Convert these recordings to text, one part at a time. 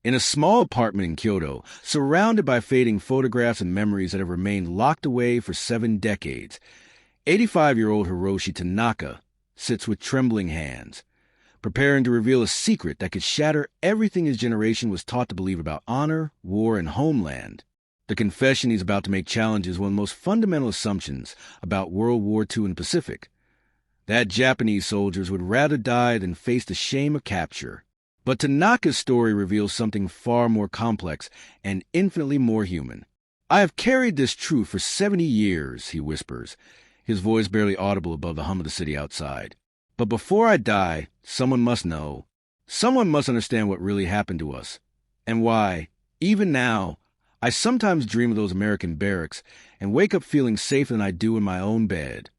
In a small apartment in Kyoto, surrounded by fading photographs and memories that have remained locked away for 7 decades, 85-year-old Hiroshi Tanaka sits with trembling hands, preparing to reveal a secret that could shatter everything his generation was taught to believe about honor, war, and homeland. The confession he's about to make challenges one of the most fundamental assumptions about World War II in the Pacific, that Japanese soldiers would rather die than face the shame of capture. But Tanaka's story reveals something far more complex and infinitely more human. "I have carried this truth for 70 years, he whispers, his voice barely audible above the hum of the city outside. But before I die, someone must know. Someone must understand what really happened to us, and why, even now, I sometimes dream of those American barracks and wake up feeling safer than I do in my own bed.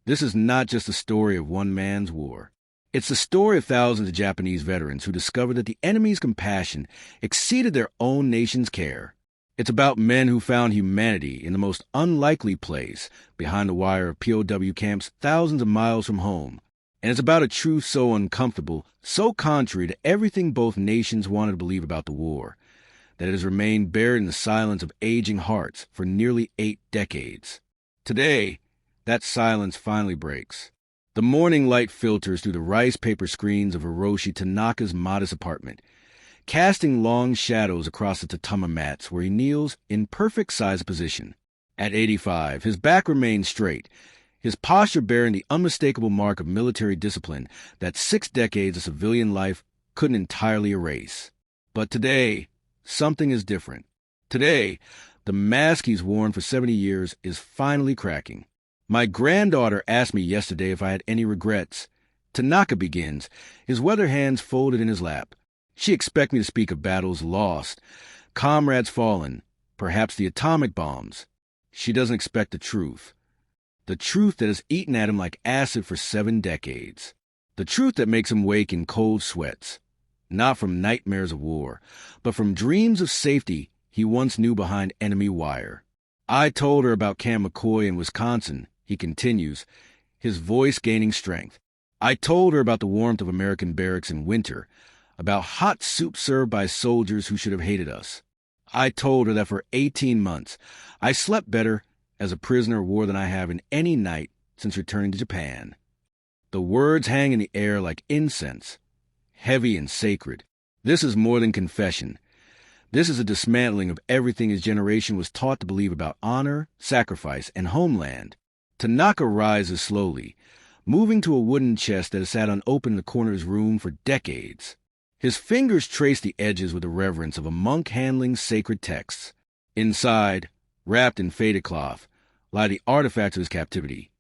This is not just the story of one man's war. It's the story of thousands of Japanese veterans who discovered that the enemy's compassion exceeded their own nation's care. It's about men who found humanity in the most unlikely place, behind the wire of POW camps thousands of miles from home. And it's about a truth so uncomfortable, so contrary to everything both nations wanted to believe about the war, that it has remained buried in the silence of aging hearts for nearly 8 decades. Today, that silence finally breaks. The morning light filters through the rice paper screens of Hiroshi Tanaka's modest apartment, casting long shadows across the tatami mats where he kneels in perfect size position. At 85, his back remains straight, his posture bearing the unmistakable mark of military discipline that 6 decades of civilian life couldn't entirely erase. But today, something is different. Today, the mask he's worn for 70 years is finally cracking. "My granddaughter asked me yesterday if I had any regrets." Tanaka begins, his weather hands folded in his lap. "She expects me to speak of battles lost, comrades fallen, perhaps the atomic bombs. She doesn't expect the truth. The truth that has eaten at him like acid for 7 decades. The truth that makes him wake in cold sweats. Not from nightmares of war, but from dreams of safety he once knew behind enemy wire. I told her about Camp McCoy in Wisconsin," he continues, his voice gaining strength. "I told her about the warmth of American barracks in winter, about hot soup served by soldiers who should have hated us. I told her that for 18 months I slept better as a prisoner of war than I have in any night since returning to Japan." The words hang in the air like incense, heavy and sacred. This is more than confession. This is a dismantling of everything his generation was taught to believe about honor, sacrifice, and homeland. Tanaka rises slowly, moving to a wooden chest that has sat unopened in the corner of his room for decades. His fingers trace the edges with the reverence of a monk handling sacred texts. Inside, wrapped in faded cloth, lie the artifacts of his captivity: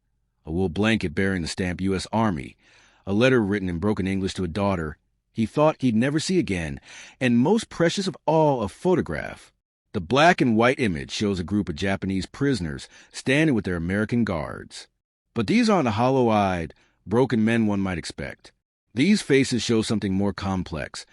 a wool blanket bearing the stamp U.S. Army, a letter written in broken English to a daughter he thought he'd never see again, and most precious of all, a photograph. The black and white image shows a group of Japanese prisoners standing with their American guards. But these aren't the hollow-eyed, broken men one might expect. These faces show something more complex,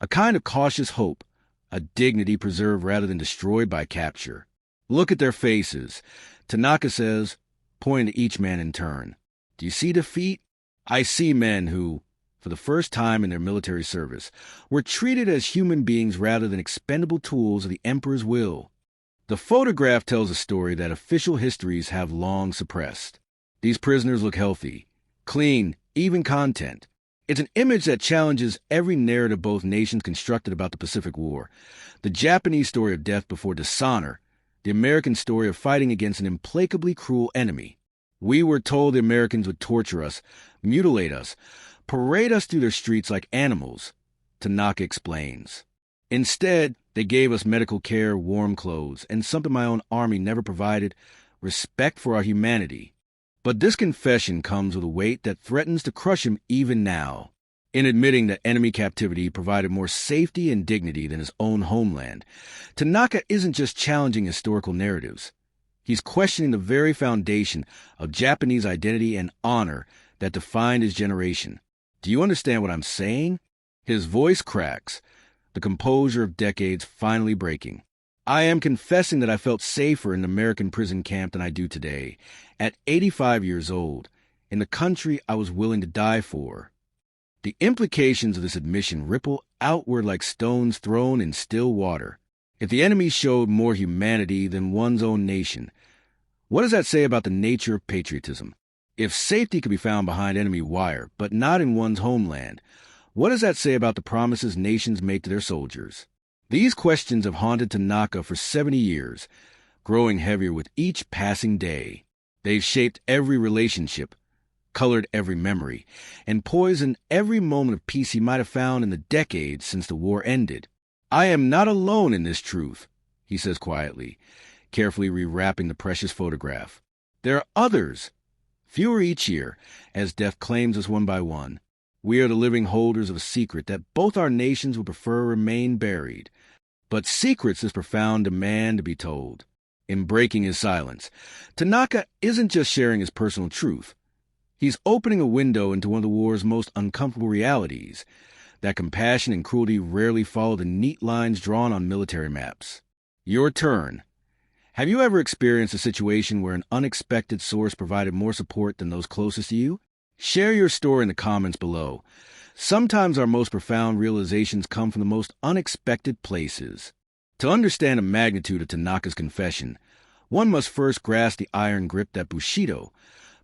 a kind of cautious hope, a dignity preserved rather than destroyed by capture. "Look at their faces," Tanaka says, pointing to each man in turn. "Do you see defeat? I see men who, for the first time in their military service, were treated as human beings rather than expendable tools of the emperor's will." The photograph tells a story that official histories have long suppressed. These prisoners look healthy, clean, even content. It's an image that challenges every narrative both nations constructed about the Pacific War. The Japanese story of death before dishonor, the American story of fighting against an implacably cruel enemy. We were told the Americans would torture us, mutilate us, parade us through their streets like animals, Tanaka explains. Instead, they gave us medical care, warm clothes, and something my own army never provided: respect for our humanity. But this confession comes with a weight that threatens to crush him even now. In admitting that enemy captivity provided more safety and dignity than his own homeland, Tanaka isn't just challenging historical narratives. He's questioning the very foundation of Japanese identity and honor that defined his generation. "Do you understand what I'm saying?" His voice cracks, the composure of decades finally breaking. "I am confessing that I felt safer in an American prison camp than I do today, at 85 years old, in the country I was willing to die for." The implications of this admission ripple outward like stones thrown in still water. If the enemy showed more humanity than one's own nation, what does that say about the nature of patriotism? If safety could be found behind enemy wire, but not in one's homeland, what does that say about the promises nations make to their soldiers? These questions have haunted Tanaka for 70 years, growing heavier with each passing day. They've shaped every relationship, colored every memory, and poisoned every moment of peace he might have found in the decades since the war ended. I am not alone in this truth, he says quietly, carefully rewrapping the precious photograph. There are others, fewer each year, as death claims us one by one. We are the living holders of a secret that both our nations would prefer remain buried. But secrets this profound demand to be told. In breaking his silence, Tanaka isn't just sharing his personal truth. He's opening a window into one of the war's most uncomfortable realities, that compassion and cruelty rarely follow the neat lines drawn on military maps. Your turn. Have you ever experienced a situation where an unexpected source provided more support than those closest to you? Share your story in the comments below. Sometimes our most profound realizations come from the most unexpected places. To understand the magnitude of Tanaka's confession, one must first grasp the iron grip that Bushido,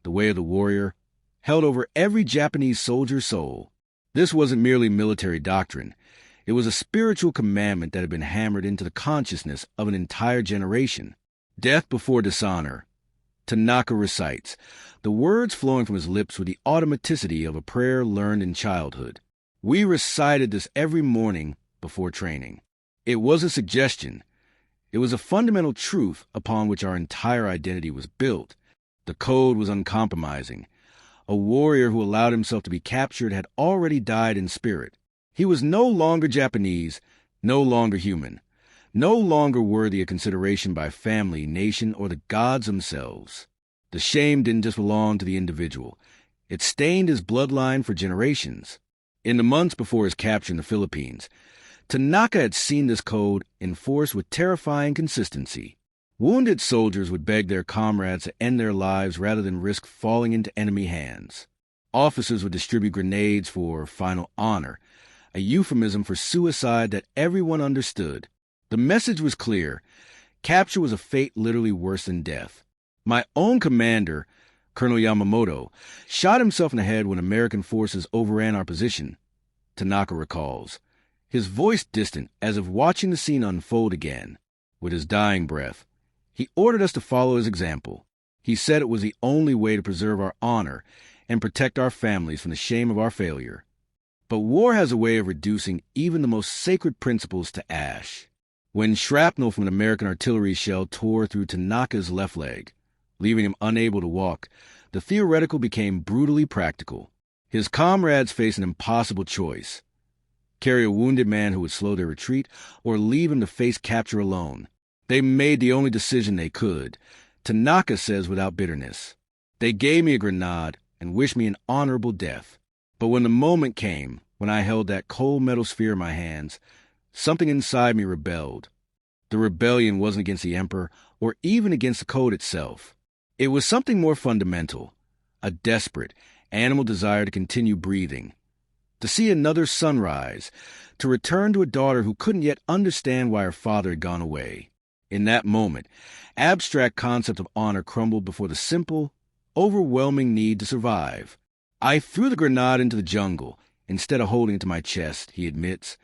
the way of the warrior, held over every Japanese soldier's soul. This wasn't merely military doctrine. It was a spiritual commandment that had been hammered into the consciousness of an entire generation. Death before dishonor. Tanaka recites, the words flowing from his lips with the automaticity of a prayer learned in childhood. We recited this every morning before training. It was a suggestion. It was a fundamental truth upon which our entire identity was built. The code was uncompromising. A warrior who allowed himself to be captured had already died in spirit. He was no longer Japanese, no longer human, no longer worthy of consideration by family, nation, or the gods themselves. The shame didn't just belong to the individual. It stained his bloodline for generations. In the months before his capture in the Philippines, Tanaka had seen this code enforced with terrifying consistency. Wounded soldiers would beg their comrades to end their lives rather than risk falling into enemy hands. Officers would distribute grenades for final honor, a euphemism for suicide that everyone understood. The message was clear. Capture was a fate literally worse than death. My own commander, Colonel Yamamoto, shot himself in the head when American forces overran our position, Tanaka recalls, his voice distant as if watching the scene unfold again. With his dying breath, he ordered us to follow his example. He said it was the only way to preserve our honor and protect our families from the shame of our failure. But war has a way of reducing even the most sacred principles to ash. When shrapnel from an American artillery shell tore through Tanaka's left leg, leaving him unable to walk, the theoretical became brutally practical. His comrades faced an impossible choice: carry a wounded man who would slow their retreat, or leave him to face capture alone. They made the only decision they could, Tanaka says without bitterness. They gave me a grenade and wished me an honorable death. But when the moment came, when I held that cold metal sphere in my hands, something inside me rebelled. The rebellion wasn't against the emperor or even against the code itself. It was something more fundamental, a desperate, animal desire to continue breathing, to see another sunrise, to return to a daughter who couldn't yet understand why her father had gone away. In that moment, abstract concept of honor crumbled before the simple, overwhelming need to survive. I threw the grenade into the jungle instead of holding it to my chest, he admits,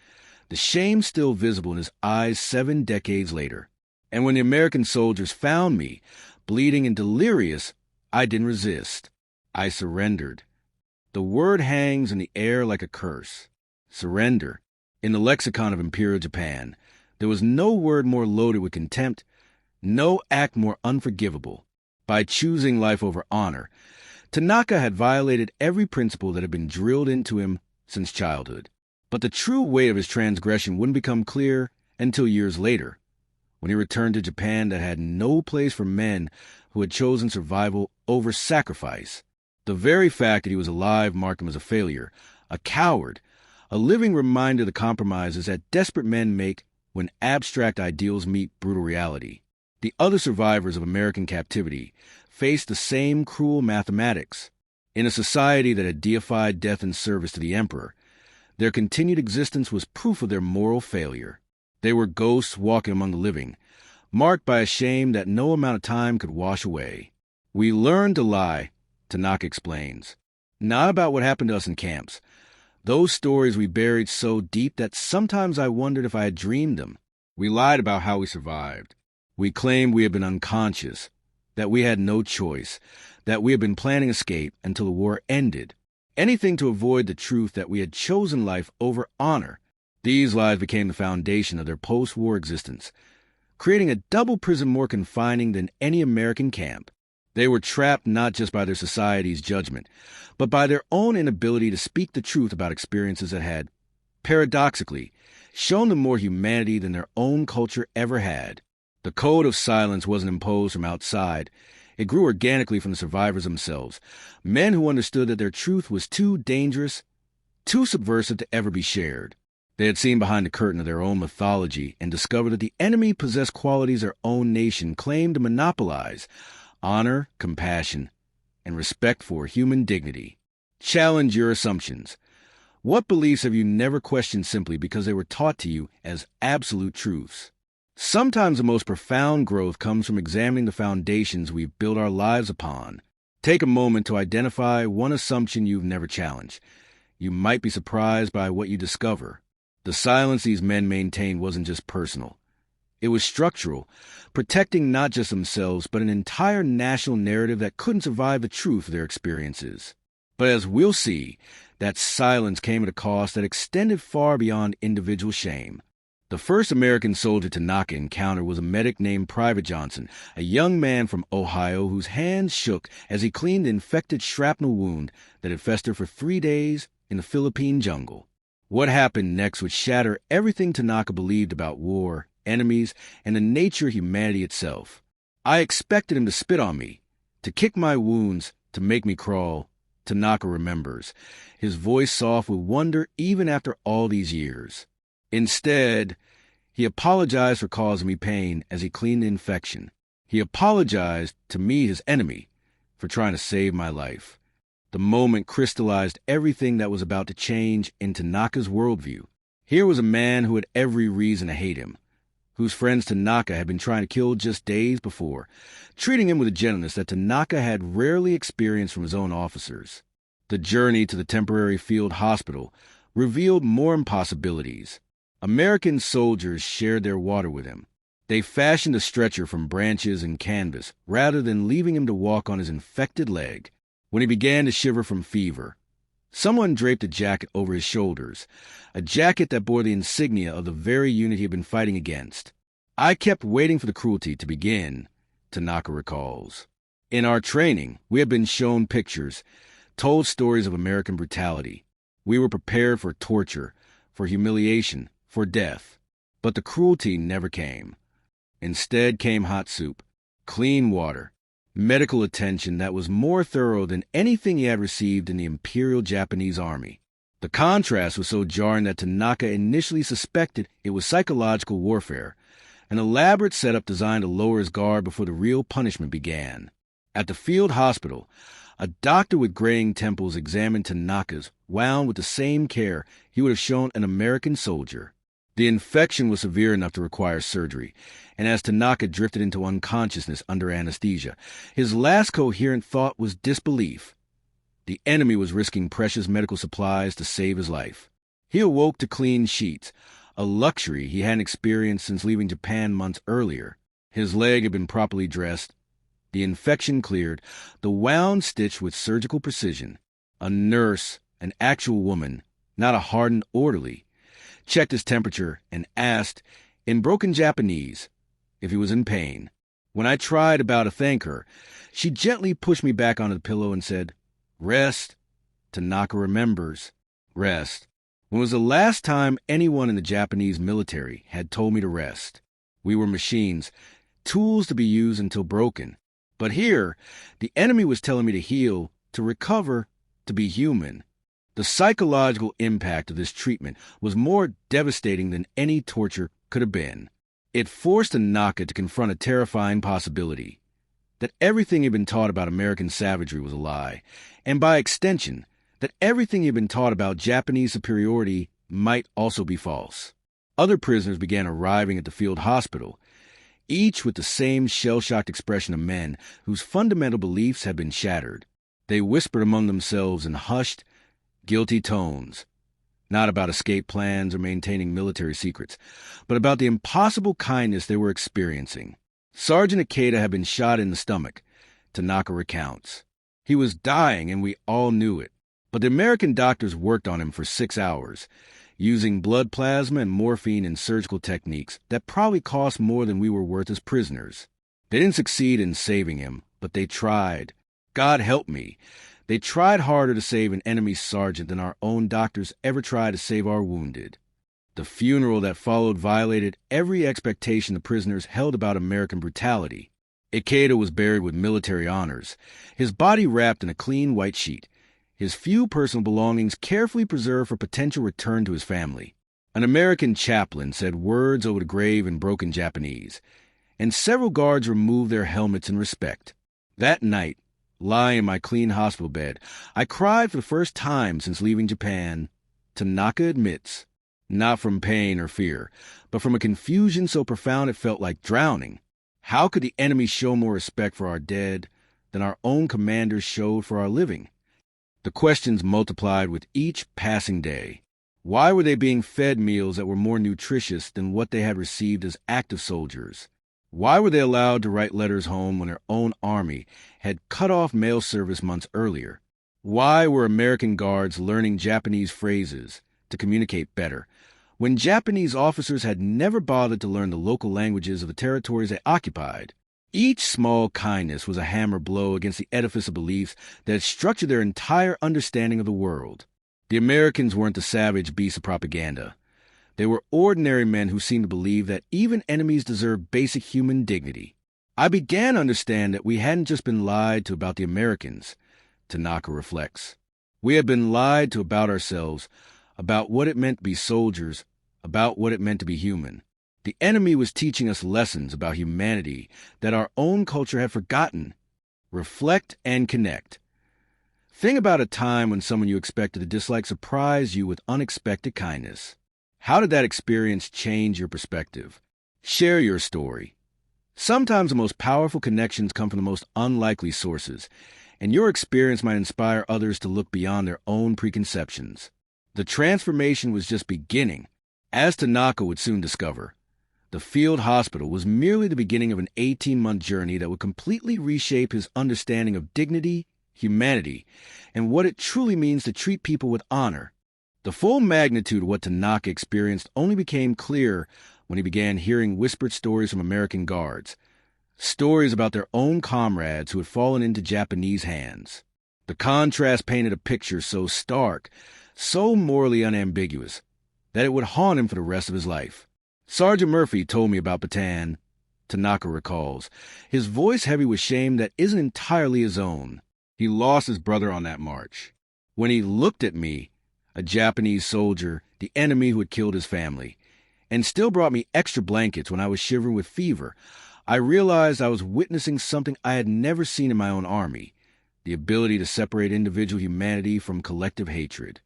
the shame still visible in his eyes 7 decades later. And when the American soldiers found me, bleeding and delirious, I didn't resist. I surrendered. The word hangs in the air like a curse. Surrender. In the lexicon of Imperial Japan, there was no word more loaded with contempt, no act more unforgivable. By choosing life over honor, Tanaka had violated every principle that had been drilled into him since childhood. But the true weight of his transgression wouldn't become clear until years later, when he returned to Japan that had no place for men who had chosen survival over sacrifice. The very fact that he was alive marked him as a failure, a coward, a living reminder of the compromises that desperate men make when abstract ideals meet brutal reality. The other survivors of American captivity faced the same cruel mathematics. In a society that had deified death in service to the emperor, their continued existence was proof of their moral failure. They were ghosts walking among the living, marked by a shame that no amount of time could wash away. We learned to lie, Tanaka explains. Not about what happened to us in camps. Those stories we buried so deep that sometimes I wondered if I had dreamed them. We lied about how we survived. We claimed we had been unconscious, that we had no choice, that we had been planning escape until the war ended. Anything to avoid the truth that we had chosen life over honor. These lies became the foundation of their post-war existence, creating a double prison more confining than any American camp. They were trapped not just by their society's judgment, but by their own inability to speak the truth about experiences that had, paradoxically, shown them more humanity than their own culture ever had. The code of silence wasn't imposed from outside. It grew organically from the survivors themselves, men who understood that their truth was too dangerous, too subversive to ever be shared. They had seen behind the curtain of their own mythology and discovered that the enemy possessed qualities their own nation claimed to monopolize: honor, compassion, and respect for human dignity. Challenge your assumptions. What beliefs have you never questioned simply because they were taught to you as absolute truths? Sometimes the most profound growth comes from examining the foundations we've built our lives upon. Take a moment to identify one assumption you've never challenged. You might be surprised by what you discover. The silence these men maintained wasn't just personal. It was structural, protecting not just themselves, but an entire national narrative that couldn't survive the truth of their experiences. But as we'll see, that silence came at a cost that extended far beyond individual shame. The first American soldier Tanaka encountered was a medic named Private Johnson, a young man from Ohio whose hands shook as he cleaned the infected shrapnel wound that had festered for 3 days in the Philippine jungle. What happened next would shatter everything Tanaka believed about war, enemies, and the nature of humanity itself. I expected him to spit on me, to kick my wounds, to make me crawl, Tanaka remembers, his voice soft with wonder even after all these years. Instead, he apologized for causing me pain as he cleaned the infection. He apologized to me, his enemy, for trying to save my life. The moment crystallized everything that was about to change in Tanaka's worldview. Here was a man who had every reason to hate him, whose friends Tanaka had been trying to kill just days before, treating him with a gentleness that Tanaka had rarely experienced from his own officers. The journey to the temporary field hospital revealed more impossibilities. American soldiers shared their water with him. They fashioned a stretcher from branches and canvas rather than leaving him to walk on his infected leg. When he began to shiver from fever, someone draped a jacket over his shoulders, a jacket that bore the insignia of the very unit he had been fighting against. I kept waiting for the cruelty to begin, Tanaka recalls. In our training, we had been shown pictures, told stories of American brutality. We were prepared for torture, for humiliation, for death. But the cruelty never came. Instead came hot soup, clean water, medical attention that was more thorough than anything he had received in the Imperial Japanese Army. The contrast was so jarring that Tanaka initially suspected it was psychological warfare, an elaborate setup designed to lower his guard before the real punishment began. At the field hospital, a doctor with graying temples examined Tanaka's, wound with the same care he would have shown an American soldier. The infection was severe enough to require surgery, and as Tanaka drifted into unconsciousness under anesthesia, his last coherent thought was disbelief. The enemy was risking precious medical supplies to save his life. He awoke to clean sheets, a luxury he hadn't experienced since leaving Japan months earlier. His leg had been properly dressed, the infection cleared, the wound stitched with surgical precision. A nurse, an actual woman, not a hardened orderly, checked his temperature and asked, in broken Japanese, if he was in pain. When I tried about to thank her, she gently pushed me back onto the pillow and said, "Rest." Tanaka remembers. Rest. When was the last time anyone in the Japanese military had told me to rest? We were machines, tools to be used until broken. But here, the enemy was telling me to heal, to recover, to be human. The psychological impact of this treatment was more devastating than any torture could have been. It forced Tanaka to confront a terrifying possibility. that everything he'd been taught about American savagery was a lie, and by extension, that everything he'd been taught about Japanese superiority might also be false. Other prisoners began arriving at the field hospital, each with the same shell-shocked expression of men whose fundamental beliefs had been shattered. They whispered among themselves in hushed, guilty tones, not about escape plans or maintaining military secrets, but about the impossible kindness they were experiencing. Sergeant Ikeda had been shot in the stomach, Tanaka recounts. He was dying, and we all knew it. But the American doctors worked on him for 6 hours, using blood plasma and morphine and surgical techniques that probably cost more than we were worth as prisoners. They didn't succeed in saving him, but they tried. God help me. They tried harder to save an enemy sergeant than our own doctors ever tried to save our wounded. The funeral that followed violated every expectation the prisoners held about American brutality. Ikeda was buried with military honors, his body wrapped in a clean white sheet, his few personal belongings carefully preserved for potential return to his family. An American chaplain said words over the grave in broken Japanese, and several guards removed their helmets in respect. That night, lying in my clean hospital bed, I cried for the first time since leaving Japan, Tanaka admits, not from pain or fear, but from a confusion so profound it felt like drowning. How could the enemy show more respect for our dead than our own commanders showed for our living? The questions multiplied with each passing day. Why were they being fed meals that were more nutritious than what they had received as active soldiers? Why were they allowed to write letters home when their own army had cut off mail service months earlier? Why were American guards learning Japanese phrases to communicate better, when Japanese officers had never bothered to learn the local languages of the territories they occupied? Each small kindness was a hammer blow against the edifice of beliefs that had structured their entire understanding of the world. The Americans weren't the savage beasts of propaganda. They were ordinary men who seemed to believe that even enemies deserved basic human dignity. I began to understand that we hadn't just been lied to about the Americans, Tanaka reflects. We had been lied to about ourselves, about what it meant to be soldiers, about what it meant to be human. The enemy was teaching us lessons about humanity that our own culture had forgotten. Reflect and connect. Think about a time when someone you expected to dislike surprised you with unexpected kindness. How did that experience change your perspective? Share your story. Sometimes the most powerful connections come from the most unlikely sources, and your experience might inspire others to look beyond their own preconceptions. The transformation was just beginning. As Tanaka would soon discover, the field hospital was merely the beginning of an 18-month journey that would completely reshape his understanding of dignity, humanity, and what it truly means to treat people with honor. The full magnitude of what Tanaka experienced only became clear when he began hearing whispered stories from American guards, stories about their own comrades who had fallen into Japanese hands. The contrast painted a picture so stark, so morally unambiguous, that it would haunt him for the rest of his life. Sergeant Murphy told me about Bataan, Tanaka recalls, his voice heavy with shame that isn't entirely his own. He lost his brother on that march. When he looked at me, a Japanese soldier, the enemy who had killed his family, and still brought me extra blankets when I was shivering with fever, I realized I was witnessing something I had never seen in my own army, the ability to separate individual humanity from collective hatred.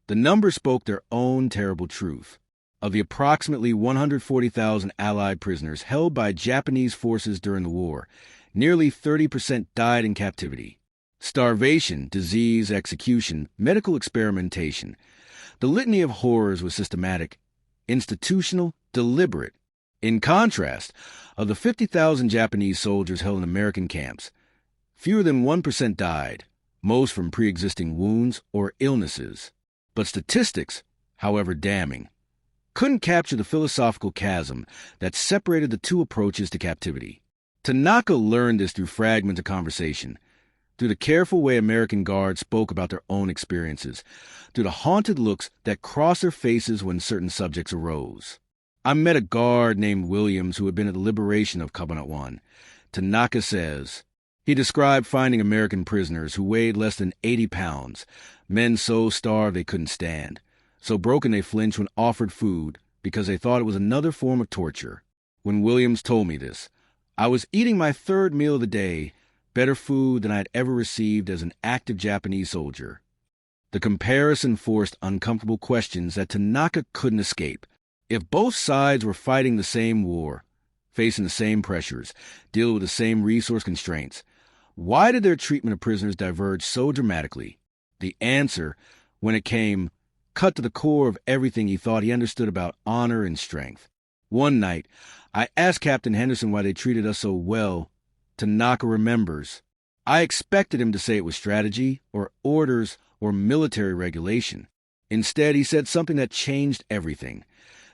The numbers spoke their own terrible truth. Of the approximately 140,000 Allied prisoners held by Japanese forces during the war, nearly 30% died in captivity. Starvation, disease, execution, medical experimentation. The litany of horrors was systematic, institutional, deliberate. In contrast, of the 50,000 Japanese soldiers held in American camps, fewer than 1% died, most from pre-existing wounds or illnesses. But statistics, however damning, couldn't capture the philosophical chasm that separated the two approaches to captivity. Tanaka learned this through fragments of conversation, through the careful way American guards spoke about their own experiences, through the haunted looks that crossed their faces when certain subjects arose. I met a guard named Williams who had been at the liberation of Cabinet 1. Tanaka says, he described finding American prisoners who weighed less than 80 pounds, men so starved they couldn't stand, so broken they flinched when offered food because they thought it was another form of torture. When Williams told me this, I was eating my third meal of the day, better food than I had ever received as an active Japanese soldier. The comparison forced uncomfortable questions that Tanaka couldn't escape. If both sides were fighting the same war, facing the same pressures, dealing with the same resource constraints, why did their treatment of prisoners diverge so dramatically? The answer, when it came, cut to the core of everything he thought he understood about honor and strength. One night, I asked Captain Henderson why they treated us so well. Tanaka remembers. I expected him to say it was strategy, or orders, or military regulation. Instead, he said something that changed everything.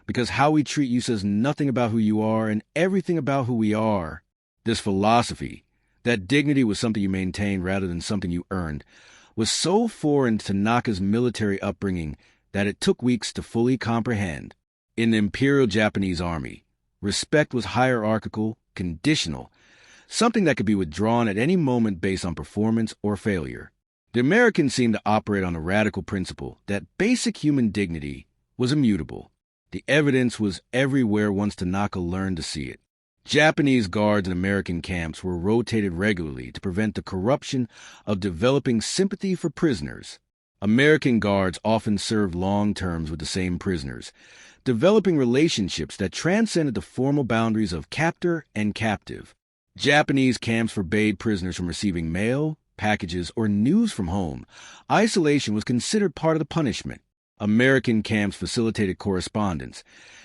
Because how we treat you says nothing about who you are and everything about who we are. This philosophy, that dignity was something you maintained rather than something you earned, was so foreign to Tanaka's military upbringing that it took weeks to fully comprehend. In the Imperial Japanese Army, respect was hierarchical, conditional, something that could be withdrawn at any moment based on performance or failure. The Americans seemed to operate on a radical principle that basic human dignity was immutable. The evidence was everywhere once Tanaka learned to see it. Japanese guards in American camps were rotated regularly to prevent the corruption of developing sympathy for prisoners. American guards often served long terms with the same prisoners, developing relationships that transcended the formal boundaries of captor and captive. Japanese camps forbade prisoners from receiving mail, packages, or news from home. Isolation was considered part of the punishment. American camps facilitated correspondence,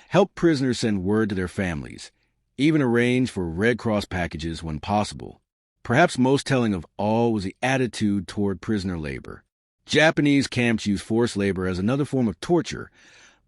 helped prisoners send word to their families, even arranged for Red Cross packages when possible. Perhaps most telling of all was the attitude toward prisoner labor. Japanese camps used forced labor as another form of torture,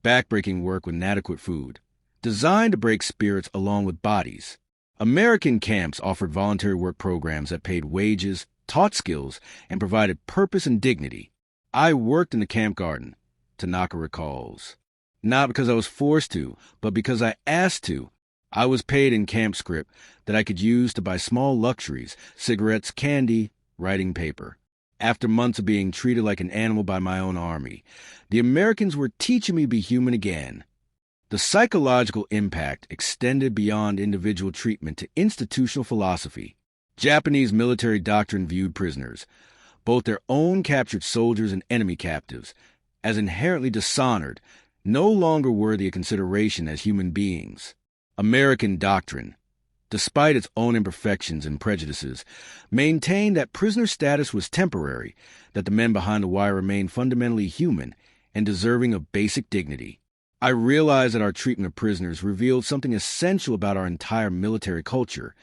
backbreaking work with inadequate food, designed to break spirits along with bodies. American camps offered voluntary work programs that paid wages, taught skills, and provided purpose and dignity. I worked in the camp garden, Tanaka recalls. Not because I was forced to, but because I asked to. I was paid in camp script that I could use to buy small luxuries, cigarettes, candy, writing paper. After months of being treated like an animal by my own army, the Americans were teaching me to be human again. The psychological impact extended beyond individual treatment to institutional philosophy. Japanese military doctrine viewed prisoners, both their own captured soldiers and enemy captives, as inherently dishonored, no longer worthy of consideration as human beings. American doctrine, despite its own imperfections and prejudices, maintained that prisoner status was temporary, that the men behind the wire remained fundamentally human and deserving of basic dignity. I realized that our treatment of prisoners revealed something essential about our entire military culture.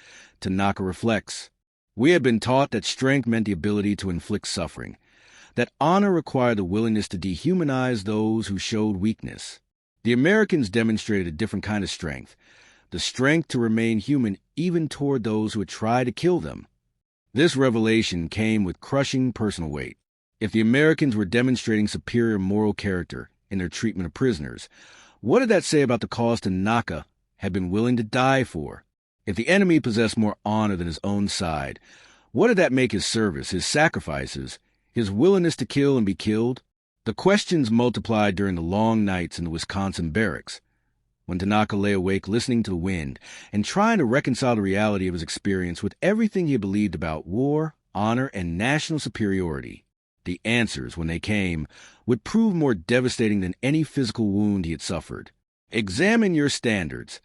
Tanaka reflects. We had been taught that strength meant the ability to inflict suffering, that honor required the willingness to dehumanize those who showed weakness. The Americans demonstrated a different kind of strength, the strength to remain human even toward those who had tried to kill them. This revelation came with crushing personal weight. If the Americans were demonstrating superior moral character in their treatment of prisoners, what did that say about the cause Tanaka had been willing to die for? If the enemy possessed more honor than his own side, what did that make his service, his sacrifices, his willingness to kill and be killed? The questions multiplied during the long nights in the Wisconsin barracks, when Tanaka lay awake listening to the wind and trying to reconcile the reality of his experience with everything he believed about war, honor, and national superiority. The answers, when they came, would prove more devastating than any physical wound he had suffered. Examine your standards.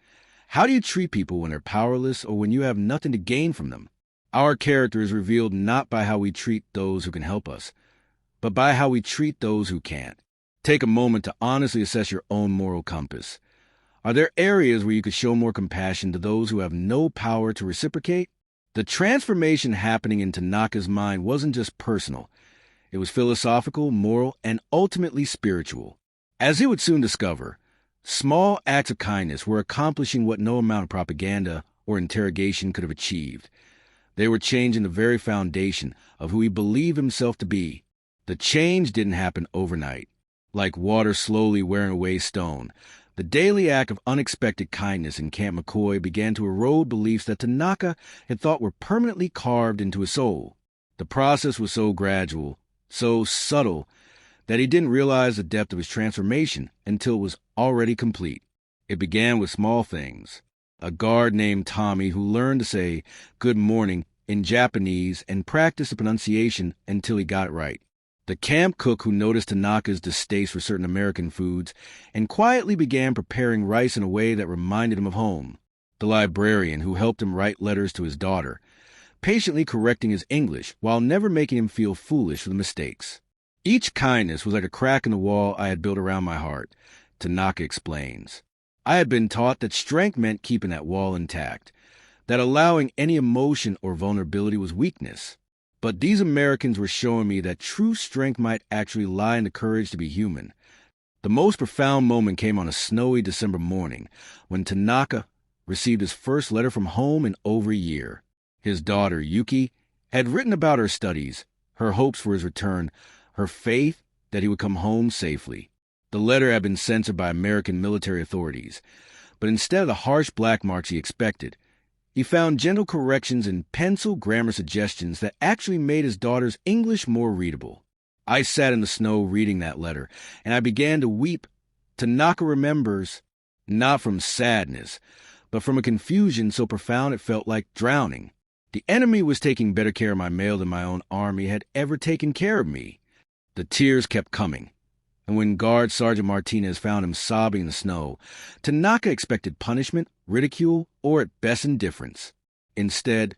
How do you treat people when they're powerless or when you have nothing to gain from them? Our character is revealed not by how we treat those who can help us, but by how we treat those who can't. Take a moment to honestly assess your own moral compass. Are there areas where you could show more compassion to those who have no power to reciprocate? The transformation happening in Tanaka's mind wasn't just personal. It was philosophical, moral, and ultimately spiritual. As he would soon discover, small acts of kindness were accomplishing what no amount of propaganda or interrogation could have achieved. They were changing the very foundation of who he believed himself to be. The change didn't happen overnight. Like water slowly wearing away stone, the daily act of unexpected kindness in Camp McCoy began to erode beliefs that Tanaka had thought were permanently carved into his soul. The process was so gradual, so subtle, that he didn't realize the depth of his transformation until it was already complete. It began with small things. a guard named Tommy who learned to say good morning in Japanese and practiced the pronunciation until he got it right. The camp cook who noticed Tanaka's distaste for certain American foods and quietly began preparing rice in a way that reminded him of home. The librarian who helped him write letters to his daughter, patiently correcting his English while never making him feel foolish for the mistakes. Each kindness was like a crack in the wall I had built around my heart, Tanaka explains. I had been taught that strength meant keeping that wall intact, that allowing any emotion or vulnerability was weakness. But these Americans were showing me that true strength might actually lie in the courage to be human. The most profound moment came on a snowy December morning when Tanaka received his first letter from home in over a year. His daughter, Yuki, had written about her studies, her hopes for his return, her faith that he would come home safely. The letter had been censored by American military authorities, but instead of the harsh black marks he expected, he found gentle corrections and pencil grammar suggestions that actually made his daughter's English more readable. I sat in the snow reading that letter, and I began to weep. Tanaka remembers, not from sadness, but from a confusion so profound it felt like drowning. The enemy was taking better care of my mail than my own army had ever taken care of me. The tears kept coming, and when Guard Sergeant Martinez found him sobbing in the snow, Tanaka expected punishment, ridicule, or at best indifference. Instead,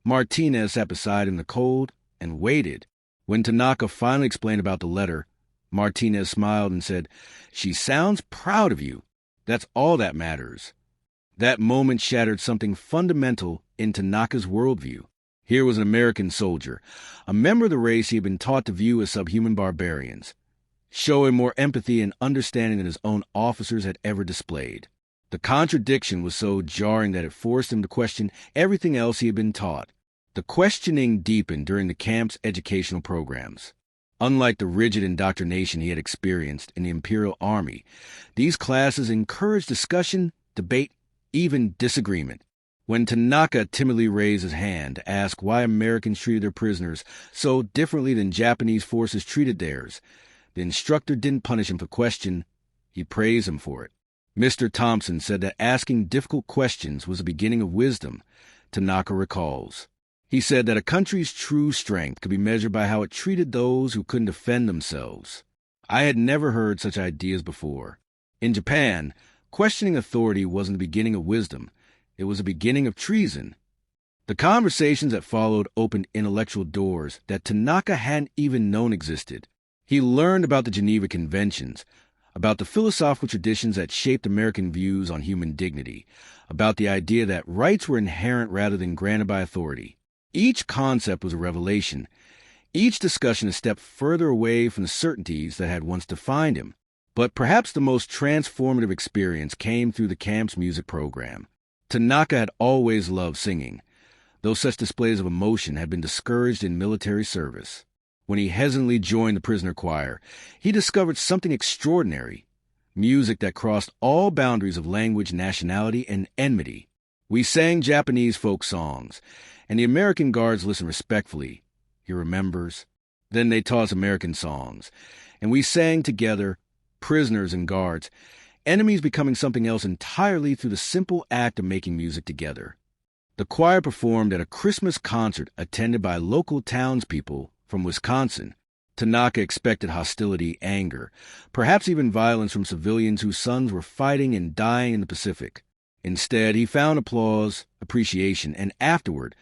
Martinez sat beside him in the cold and waited. When Tanaka finally explained about the letter, Martinez smiled and said, "She sounds proud of you. That's all that matters." That moment shattered something fundamental in Tanaka's worldview. Here was an American soldier, a member of the race he had been taught to view as subhuman barbarians, showing more empathy and understanding than his own officers had ever displayed. The contradiction was so jarring that it forced him to question everything else he had been taught. The questioning deepened during the camp's educational programs. Unlike the rigid indoctrination he had experienced in the Imperial Army, these classes encouraged discussion, debate, even disagreement. When Tanaka timidly raised his hand to ask why Americans treated their prisoners so differently than Japanese forces treated theirs, the instructor didn't punish him for question, he praised him for it. Mr. Thompson said that asking difficult questions was the beginning of wisdom, Tanaka recalls. He said that a country's true strength could be measured by how it treated those who couldn't defend themselves. I had never heard such ideas before. In Japan, questioning authority wasn't the beginning of wisdom. It was the beginning of treason. The conversations that followed opened intellectual doors that Tanaka hadn't even known existed. He learned about the Geneva Conventions, about the philosophical traditions that shaped American views on human dignity, about the idea that rights were inherent rather than granted by authority. Each concept was a revelation, each discussion a step further away from the certainties that had once defined him. But perhaps the most transformative experience came through the camp's music program. Tanaka had always loved singing, though such displays of emotion had been discouraged in military service. When he hesitantly joined the prisoner choir, he discovered something extraordinary, music that crossed all boundaries of language, nationality, and enmity. We sang Japanese folk songs, and the American guards listened respectfully, he remembers. Then they taught us American songs, and we sang together, prisoners and guards, enemies becoming something else entirely through the simple act of making music together. The choir performed at a Christmas concert attended by local townspeople from Wisconsin. Tanaka expected hostility, anger, perhaps even violence from civilians whose sons were fighting and dying in the Pacific. Instead, he found applause, appreciation, and afterward,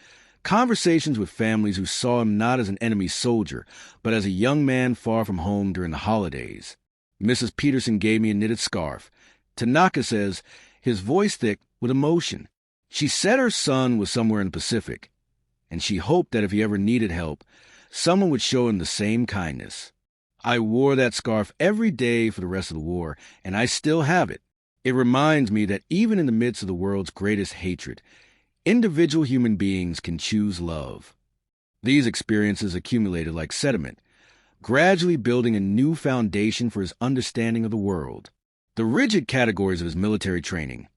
conversations with families who saw him not as an enemy soldier, but as a young man far from home during the holidays. Mrs. Peterson gave me a knitted scarf. Tanaka says, his voice thick with emotion. She said her son was somewhere in the Pacific, and she hoped that if he ever needed help, someone would show him the same kindness. I wore that scarf every day for the rest of the war, and I still have it. It reminds me that even in the midst of the world's greatest hatred, individual human beings can choose love. These experiences accumulated like sediment, gradually building a new foundation for his understanding of the world. The rigid categories of his military training,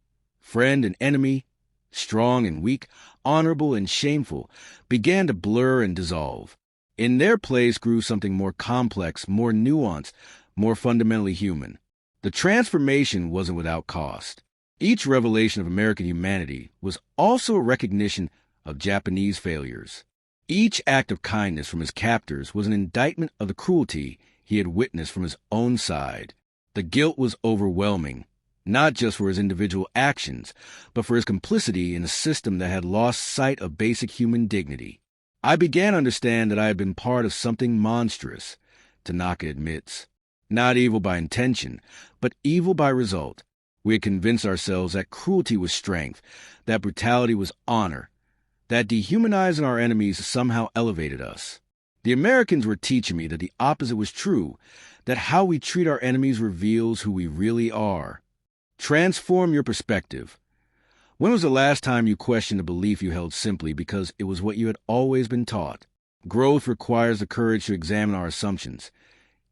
friend and enemy, strong and weak, honorable and shameful, began to blur and dissolve. In their place grew something more complex, more nuanced, more fundamentally human. The transformation wasn't without cost. Each revelation of American humanity was also a recognition of Japanese failures. Each act of kindness from his captors was an indictment of the cruelty he had witnessed from his own side. The guilt was overwhelming, not just for his individual actions, but for his complicity in a system that had lost sight of basic human dignity. I began to understand that I had been part of something monstrous, Tanaka admits. Not evil by intention, but evil by result. We had convinced ourselves that cruelty was strength, that brutality was honor, that dehumanizing our enemies somehow elevated us. The Americans were teaching me that the opposite was true, that how we treat our enemies reveals who we really are. Transform your perspective. When was the last time you questioned a belief you held simply because it was what you had always been taught? Growth requires the courage to examine our assumptions,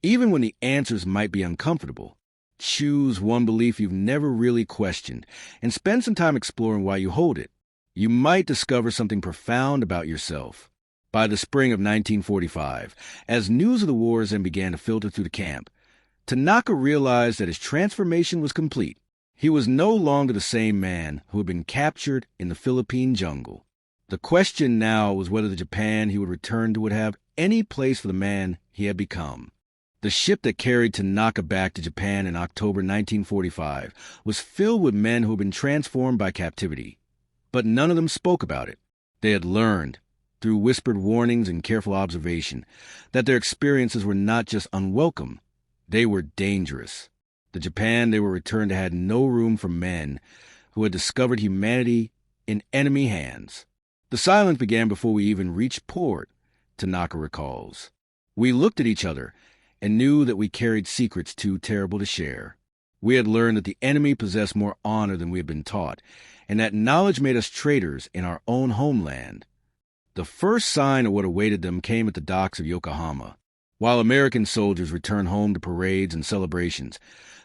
even when the answers might be uncomfortable. Choose one belief you've never really questioned and spend some time exploring why you hold it. You might discover something profound about yourself. By the spring of 1945, as news of the wars then began to filter through the camp, Tanaka realized that his transformation was complete. He was no longer the same man who had been captured in the Philippine jungle. The question now was whether the Japan he would return to would have any place for the man he had become. The ship that carried Tanaka back to Japan in October 1945 was filled with men who had been transformed by captivity. But none of them spoke about it. They had learned, through whispered warnings and careful observation, that their experiences were not just unwelcome, they were dangerous. The Japan they were returned to had no room for men who had discovered humanity in enemy hands. The silence began before we even reached port, Tanaka recalls. We looked at each other and knew that we carried secrets too terrible to share. We had learned that the enemy possessed more honor than we had been taught, and that knowledge made us traitors in our own homeland. The first sign of what awaited them came at the docks of Yokohama. While American soldiers returned home to parades and celebrations,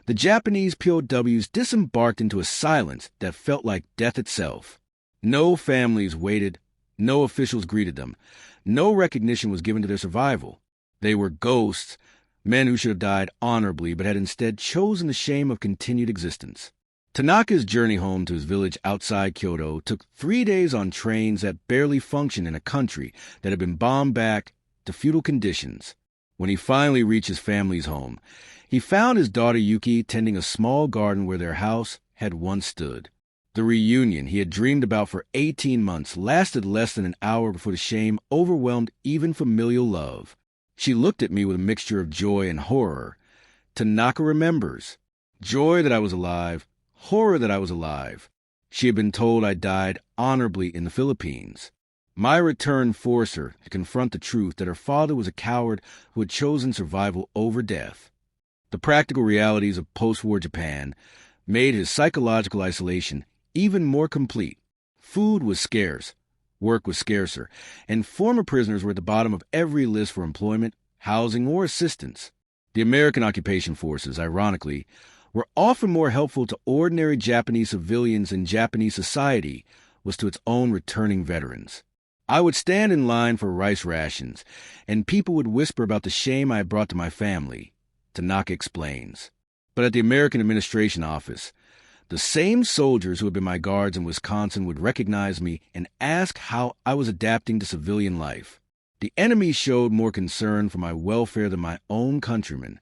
the Japanese POWs disembarked into a silence that felt like death itself. No families waited, no officials greeted them, no recognition was given to their survival. They were ghosts, men who should have died honorably but had instead chosen the shame of continued existence. Tanaka's journey home to his village outside Kyoto took 3 days on trains that barely functioned in a country that had been bombed back to feudal conditions. When he finally reached his family's home, he found his daughter Yuki tending a small garden where their house had once stood. The reunion he had dreamed about for 18 months lasted less than an hour before the shame overwhelmed even familial love. She looked at me with a mixture of joy and horror. Tanaka remembers. Joy that I was alive, horror that I was alive. She had been told I died honorably in the Philippines. My return forced her to confront the truth that her father was a coward who had chosen survival over death. The practical realities of post-war Japan made his psychological isolation even more complete. Food was scarce, work was scarcer, and former prisoners were at the bottom of every list for employment, housing, or assistance. The American occupation forces, ironically, were often more helpful to ordinary Japanese civilians than Japanese society was to its own returning veterans. I would stand in line for rice rations, and people would whisper about the shame I had brought to my family, Tanaka explains. But at the American Administration Office, the same soldiers who had been my guards in Wisconsin would recognize me and ask how I was adapting to civilian life. The enemy showed more concern for my welfare than my own countrymen.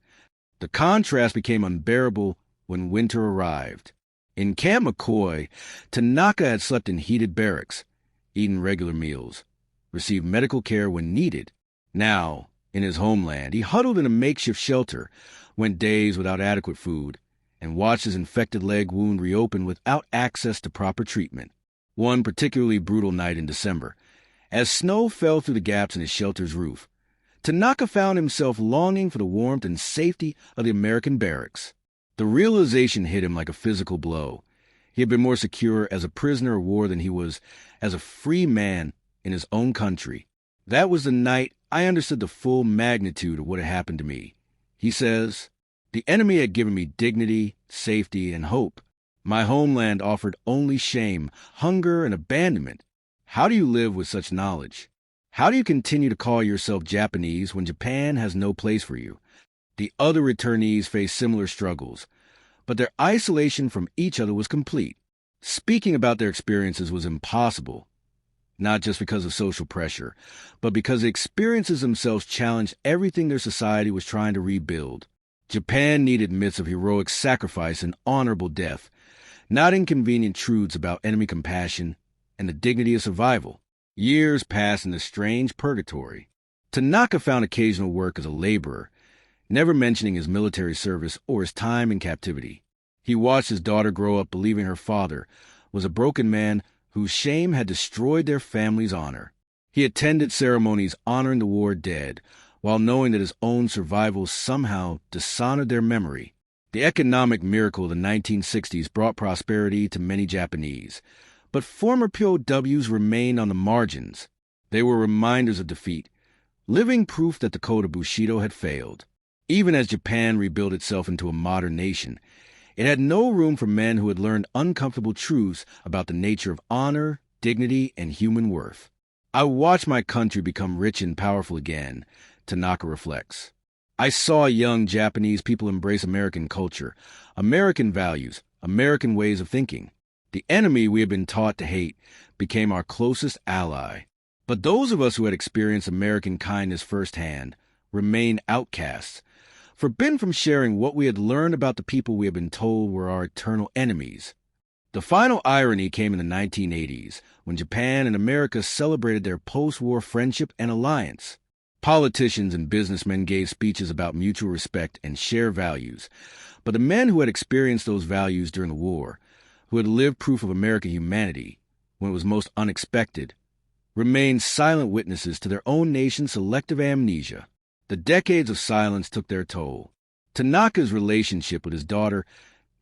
The contrast became unbearable when winter arrived. In Camp McCoy, Tanaka had slept in heated barracks, eaten regular meals, received medical care when needed. Now, in his homeland, he huddled in a makeshift shelter, went days without adequate food, and watched his infected leg wound reopen without access to proper treatment. One particularly brutal night in December, as snow fell through the gaps in his shelter's roof, Tanaka found himself longing for the warmth and safety of the American barracks. The realization hit him like a physical blow. He had been more secure as a prisoner of war than he was as a free man in his own country. That was the night I understood the full magnitude of what had happened to me. He says, "The enemy had given me dignity, safety, and hope. My homeland offered only shame, hunger, and abandonment. How do you live with such knowledge? How do you continue to call yourself Japanese when Japan has no place for you?" The other returnees faced similar struggles, but their isolation from each other was complete. Speaking about their experiences was impossible, not just because of social pressure, but because the experiences themselves challenged everything their society was trying to rebuild. Japan needed myths of heroic sacrifice and honorable death, not inconvenient truths about enemy compassion and the dignity of survival. Years passed in this strange purgatory. Tanaka found occasional work as a laborer, never mentioning his military service or his time in captivity. He watched his daughter grow up believing her father was a broken man whose shame had destroyed their family's honor. He attended ceremonies honoring the war dead, while knowing that his own survival somehow dishonored their memory. The economic miracle of the 1960s brought prosperity to many Japanese, but former POWs remained on the margins. They were reminders of defeat, living proof that the code of Bushido had failed. Even as Japan rebuilt itself into a modern nation, it had no room for men who had learned uncomfortable truths about the nature of honor, dignity, and human worth. I watched my country become rich and powerful again, Tanaka reflects. I saw young Japanese people embrace American culture, American values, American ways of thinking. The enemy we had been taught to hate became our closest ally. But those of us who had experienced American kindness firsthand remained outcasts, forbidden from sharing what we had learned about the people we had been told were our eternal enemies. The final irony came in the 1980s, when Japan and America celebrated their post-war friendship and alliance. Politicians and businessmen gave speeches about mutual respect and shared values, but the men who had experienced those values during the war, who had lived proof of American humanity when it was most unexpected, remained silent witnesses to their own nation's selective amnesia. The decades of silence took their toll. Tanaka's relationship with his daughter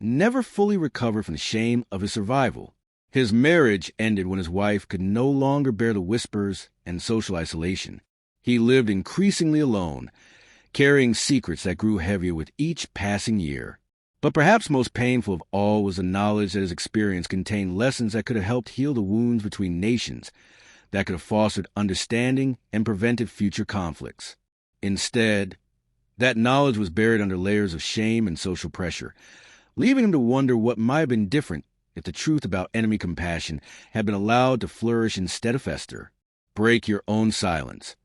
never fully recovered from the shame of his survival. His marriage ended when his wife could no longer bear the whispers and social isolation. He lived increasingly alone, carrying secrets that grew heavier with each passing year. But perhaps most painful of all was the knowledge that his experience contained lessons that could have helped heal the wounds between nations, that could have fostered understanding and prevented future conflicts. Instead, that knowledge was buried under layers of shame and social pressure, leaving him to wonder what might have been different if the truth about enemy compassion had been allowed to flourish instead of fester. Break your own silence.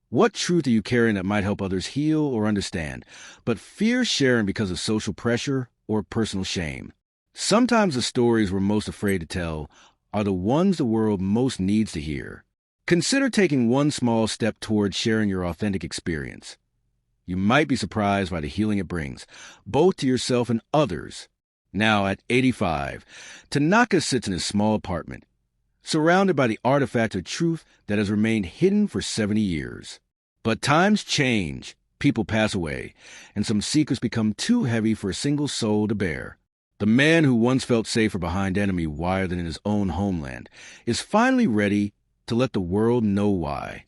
What truth are you carrying that might help others heal or understand, but fear sharing because of social pressure or personal shame? Sometimes the stories we're most afraid to tell are the ones the world most needs to hear. Consider taking one small step towards sharing your authentic experience. You might be surprised by the healing it brings, both to yourself and others. Now, at 85, Tanaka sits in his small apartment, surrounded by the artifact of truth that has remained hidden for 70 years. But times change, people pass away, and some secrets become too heavy for a single soul to bear. The man who once felt safer behind enemy wire than in his own homeland is finally ready to let the world know why.